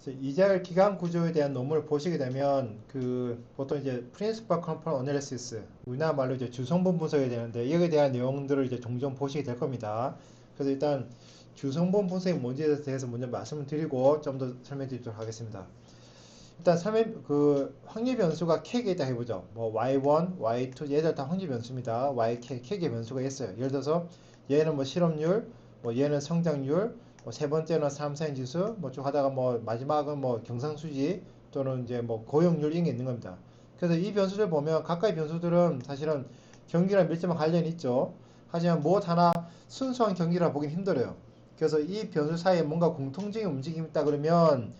이자율 기간 구조에 대한 논문을 보시게 되면 보통 이제 Principal Component Analysis 우리나라 말로 이제 주성분 분석이 되는데 이에 대한 내용들을 이제 종종 보시게 될 겁니다. 그래서 일단 주성분 분석이 뭔지에 대해서 먼저 말씀을 드리고 좀 더 설명드리도록 하겠습니다. 일단 확률 변수가 K개 있다 해보죠. 뭐 Y1, Y2 얘들 다 확률 변수입니다. YK, K개 변수가 있어요. 예를 들어서 얘는 뭐 실업률, 뭐 얘는 성장률, 뭐 세 번째는 사람사인 지수, 뭐 쭉 하다가 뭐 마지막은 뭐 경상수지 또는 이제 뭐 고용률 이런 게 있는 겁니다. 그래서 이 변수들 보면 각각의 변수들은 사실은 경기랑 밀접한 관련이 있죠. 하지만 무엇 하나 순수한 경기라 보긴 힘들어요. 그래서 이 변수 사이에 뭔가 공통적인 움직임이 있다 그러면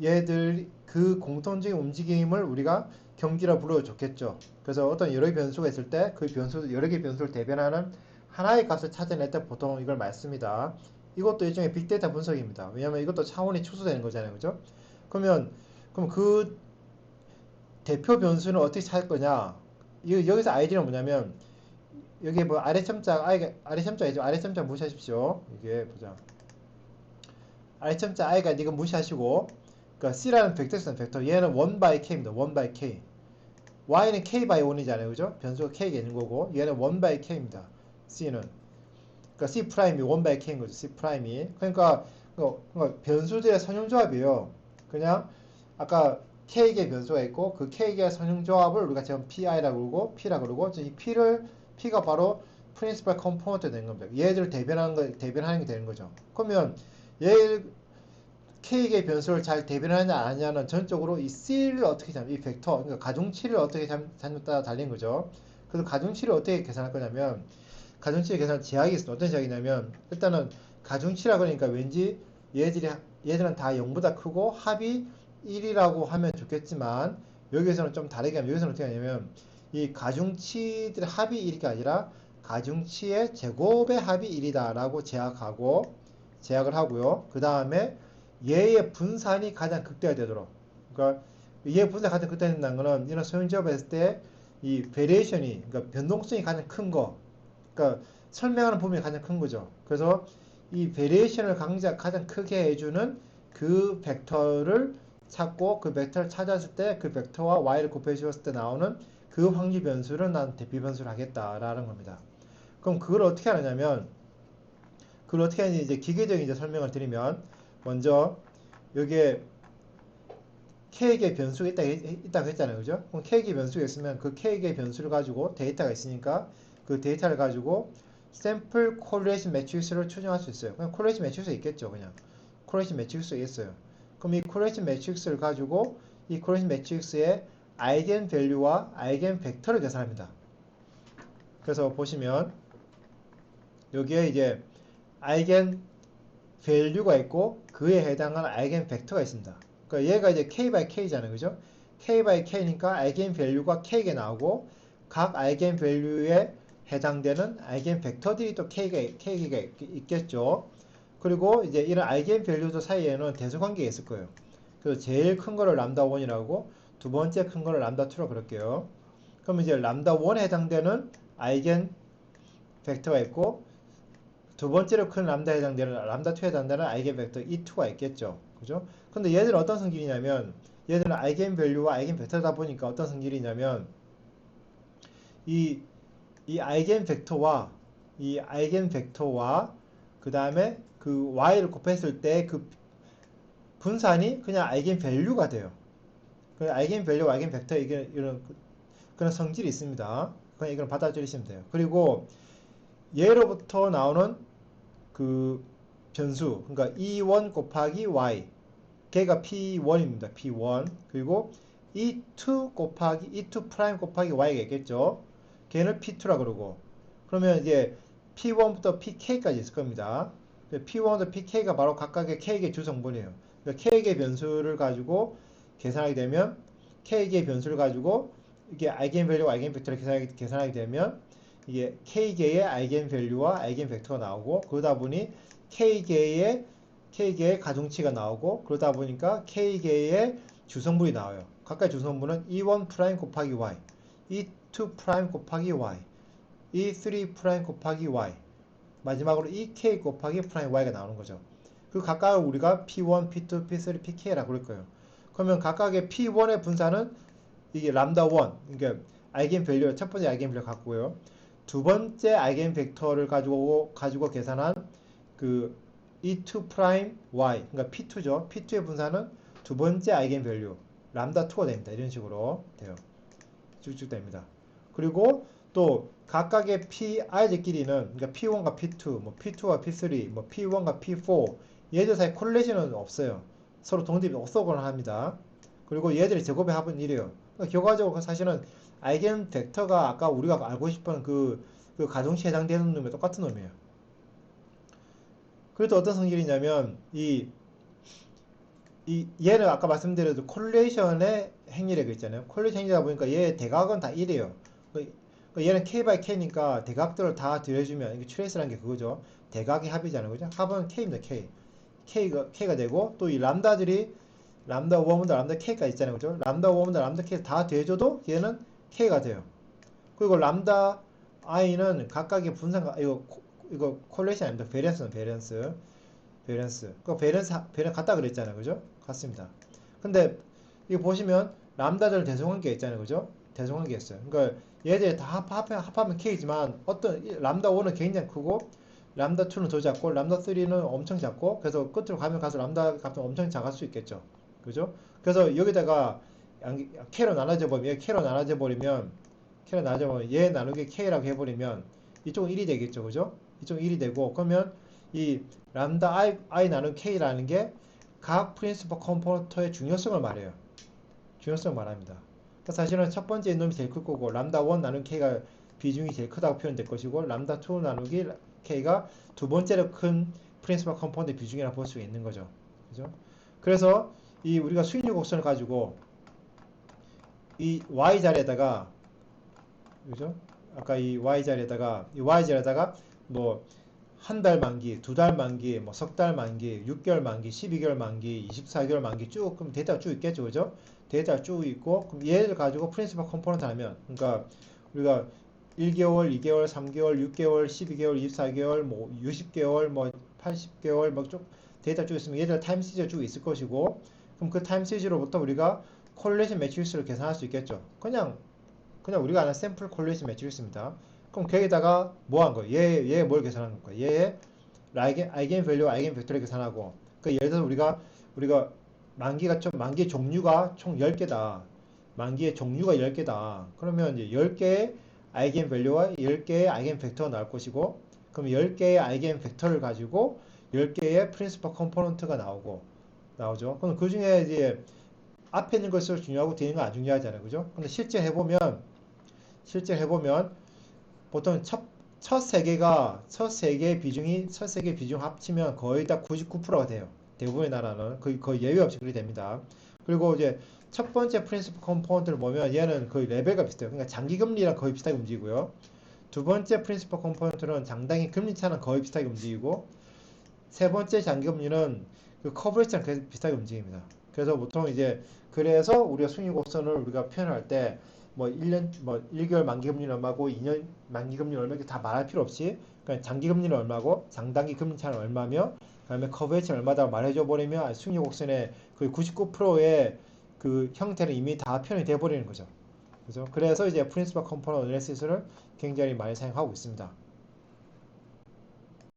얘들 그 공통적인 움직임을 우리가 경기라 불러도 좋겠죠. 그래서 어떤 여러 개 변수가 있을 때 그 변수 여러 개 변수를 대변하는 하나의 값을 찾아낼 때 보통 이걸 많이 씁니다. 이것도 일종의 빅데이터 분석입니다. 왜냐하면 이것도 차원이 축소되는 거잖아요, 그죠? 그럼 그 대표 변수는 어떻게 찾을 거냐? 여기서 아이디어는 뭐냐면 여기 뭐 아래첨자이죠. 아래첨자 무시하십시오. 이게 보자. 아래첨자 i가 이거 무시하시고 그러니까 C라는 벡터 있어요. 벡터. 얘는 1 by K입니다. 1 by K. Y는 K by 1이잖아요. 그죠? 변수가 K가 있는 거고 얘는 1 by K입니다. C는. 그러니까 C 프라임이 1 by K인 거죠. C 프라임이. 그러니까 변수들의 선형조합이에요. 그냥 아까 K개의 변수가 있고 그 K개의 선형조합을 우리가 지금 PI라고 그러고 P라고 그러고 이 P가 바로 Principal Component 되는 겁니다. 얘들을 대변하는 게 되는 거죠. 그러면 얘 K개의 변수를 잘 대변하느냐 안 하느냐는 전적으로 이 C를 어떻게 잡는, 이 벡터, 그러니까 가중치를 어떻게 잡느냐에 따라 달린 거죠. 그래서 가중치를 어떻게 계산할 거냐면, 가중치의 계산 제약이 있습니다. 어떤 제약이냐면, 일단은 가중치라 그러니까 왠지 얘들은 다 0보다 크고 합이 1이라고 하면 좋겠지만, 여기에서는 좀 다르게 하면, 여기서는 어떻게 하냐면, 이 가중치들의 합이 1이 아니라, 가중치의 제곱의 합이 1이다라고 제약을 하고요. 그 다음에 얘의 분산이 가장 극대화되도록. 그러니까 얘의 분산이 가장 극대화된다는 거는 이런 소형지압을 했을 때 이 베리에이션이, 그러니까 변동성이 가장 큰 거. 그러니까 설명하는 부분이 가장 큰 거죠. 그래서 이 베리에이션을 가장 크게 해주는 그 벡터를 찾고 그 벡터를 찾았을 때 그 벡터와 y를 곱해 주었을 때 나오는 그 확률 변수를 난 대비 변수를 하겠다라는 겁니다. 그럼 그걸 어떻게 하는지 이제 기계적인 이제 설명을 드리면 먼저 여기에 K개의 변수가 있다고 했잖아요. 그죠? 그럼 K개의 변수가 있으면 그 K개의 변수를 가지고 데이터가 있으니까 그 데이터를 가지고 샘플 콜레이션 매트릭스를 추정할 수 있어요. 그냥 콜레이션 매트릭스가 있겠죠. 그냥 콜레이션 매트릭스가 있어요. 그럼 이 콜레이션 매트릭스를 가지고 이 콜레이션 매트릭스의 아이겐 밸류와 아이겐 벡터를 계산합니다. 그래서 보시면 여기에 이제 아이겐 밸류가 있고 그에 해당하는 아이겐 벡터가 있습니다. 그러니까 얘가 이제 k by k잖아요. 그죠? k by k니까 아이겐 밸류가 k가 나오고 각 아이겐 밸류에 해당되는 아이겐 벡터들이 또 k가 있겠죠. 그리고 이제 이런 아이겐 밸류들 사이에는 대수관계가 있을 거예요. 그래서 제일 큰 거를 람다 1이라고 두 번째 큰 거를 람다 2라고 그럴게요. 그럼 이제 람다 1에 해당되는 아이겐 벡터가 있고 두 번째로 큰 람다에 해당되는 람다 2에 해당되는 아이겐 벡터 E2가 있겠죠. 그죠? 근데 얘들은 어떤 성질이냐면 얘들은 아이겐 밸류와 아이겐 벡터다 보니까 어떤 성질이냐면 이, 이 아이겐 벡터와 그 다음에 그 y를 곱했을 때 그 분산이 그냥 아이겐 밸류가 돼요. 그 아이겐 밸류와 아이겐 벡터 이런 그런 성질이 있습니다. 그냥 이걸 받아들이시면 돼요. 그리고 얘로부터 나오는 그 변수, 그러니까 E1 곱하기 Y, 걔가 P1입니다. P1. 그리고 E2 E2 프라임 곱하기 Y가 있겠죠. 걔는 P2라 그러고. 그러면 이제 P1부터 PK까지 있을 겁니다. P1부터 PK가 바로 각각의 K의 주성분이에요. 그러니까 K의 변수를 가지고 계산하게 되면, K의 변수를 가지고 이게 아이겐밸류와 아이겐벡터를 계산하게 되면 이게 K개의 아이겐밸류와 아이겐벡터가 나오고 그러다 보니 K개의 가중치가 나오고 그러다 보니까 K개의 주성분이 나와요. 각각의 주성분은 E1 프라임 곱하기 Y, E2 프라임 곱하기 Y, E3 프라임 곱하기 Y, 마지막으로 EK 곱하기 프라임 Y가 나오는 거죠. 그 각각을 우리가 P1, P2, P3, PK라고 그럴 거예요. 그러면 각각의 P1의 분사는 이게 람다 1, 그러니까 아이겐 밸류, 첫 번째 아이겐 밸류 갖고요. 두 번째 아이겐 벡터를 가지고 계산한 그 E2 프라임 Y, 그러니까 P2죠. P2의 분사는 두 번째 아이겐 밸류 람다 2가 됩니다. 이런 식으로 돼요. 쭉쭉 됩니다. 그리고 또 각각의 PI들끼리는 그러니까 P1과 P2, 뭐 P2와 P3, 뭐 P1과 P4 얘들 사이 콜레이션은 없어요. 서로 독립이 없어거나 합니다. 그리고 얘들의 제곱의 합은 1이에요. 그러니까 결과적으로 사실은 아이겐 벡터가 아까 우리가 알고 싶은 그 가정시에 해당되는 놈이 똑같은 놈이에요. 그래도 어떤 성질이냐면 얘는 아까 말씀드렸던 콜레이션의 행위라고 있잖아요. 콜레이션 행위다 보니까 얘 대각은 다 1이에요. 얘는 K by K니까 대각들을 다 더해주면 이게 트레이스라는 게 그거죠. 대각의 합이잖아요. 그죠? 합은 K입니다. K가 되고 또 이 람다들이 람다 1부터 람다 K가 있잖아요. 그죠? 람다 1부터 람다 K 다 더해줘도 얘는 K가 돼요. 그리고 람다 I는 각각의 분산, 이거 콜레이션 아닙니다. 밸런스. 그 밸런스 같다 그랬잖아요. 그죠? 같습니다. 근데 이거 보시면 람다들 대성관계 있잖아요. 그죠? 대성관계 있어요. 그러니까 얘들이 다 합하면 K지만 어떤 람다 1은 굉장히 크고 람다 2는 더 작고 람다 3는 엄청 작고 그래서 끝으로 가면 가서 람다 값은 엄청 작을 수 있겠죠. 그죠? 그래서 여기다가 K로 나눠져 버리면 얘 나누기 K라고 해버리면 이쪽은 1이 되겠죠. 그죠? 이쪽은 1이 되고 그러면 이 람다 I 나누기 K라는 게 각 프린시퍼 컴포넌트의 중요성을 말해요. 중요성을 말합니다. 그러니까 사실은 첫 번째 놈이 제일 클 거고 람다 1 나누기 K가 비중이 제일 크다고 표현될 것이고 람다 2 나누기 K가 두 번째로 큰 프린시퍼 컴포넌트 비중이라고 볼 수 있는 거죠. 그죠? 그래서 이 우리가 수익률 곡선을 가지고 이 Y 자리에다가 그죠? 아까 이 Y 자리에다가 뭐 한 달 만기, 두 달 만기, 뭐 석 달 만기, 6개월 만기, 12개월 만기, 24개월 만기 쭉 그럼 데이터가 쭉 있겠죠, 그죠? 데이터가 쭉 있고 그럼 얘를 가지고 프린시퍼 컴포넌트 하면 그러니까 우리가 1개월, 2개월, 3개월, 6개월, 12개월, 24개월, 뭐 60개월, 뭐 80개월 뭐 쭉 데이터 쭉 있으면 얘들 타임 시리즈가 쭉 있을 것이고 그럼 그 타임 시리즈로부터 우리가 콜레이션 매트리스를 계산할 수 있겠죠. 그냥 우리가 아는 샘플 콜레이션 매트리스입니다. 그럼 거기다가 뭐 한 거예요? 얘 뭘 계산한 거예요? 얘의 아이겐 밸류, 아이겐 벡터를 계산하고 그 예를 들어서 우리가 만기의 종류가 총 10개다. 만기의 종류가 10개다. 그러면 이제 10개의 아이겐 밸류와 10개의 아이겐 벡터가 나올 것이고 그럼 10개의 아이겐 벡터를 가지고 10개의 프린시퍼 컴포넌트가 나오죠. 그럼 그 중에 이제 앞에 있는 것을 중요하고 뒤에 있는 건 안 중요하잖아요. 그죠? 근데 실제 해보면 보통 첫 세 개의 비중 합치면 거의 다 99%가 돼요. 대부분의 나라는 거의 예외 없이 그렇게 됩니다. 그리고 이제 첫 번째 프린시플 컴포넌트를 보면 얘는 거의 레벨과 비슷해요. 그러니까 장기금리랑 거의 비슷하게 움직이고요. 두 번째 프린시플 컴포넌트는 장당의 금리 차는 거의 비슷하게 움직이고 세 번째 장기금리는 그 커버리지랑 비슷하게 움직입니다. 그래서 보통 이제 그래서 우리가 순위 곡선을 우리가 표현할 때 뭐 1년 뭐 1개월 만기금리는 얼마고 2년 만기금리는 얼마 이렇게 다 말할 필요 없이 그냥 장기금리는 얼마고 장단기 금리 차는 얼마며 그다음에 커버리지는 얼마다 말해줘 버리면 순위 곡선의 거의 99%의 그 형태는 이미 다 표현이 돼 버리는 거죠. 그래서 이제 프린시플 컴포넌트 어널리시스를 굉장히 많이 사용하고 있습니다.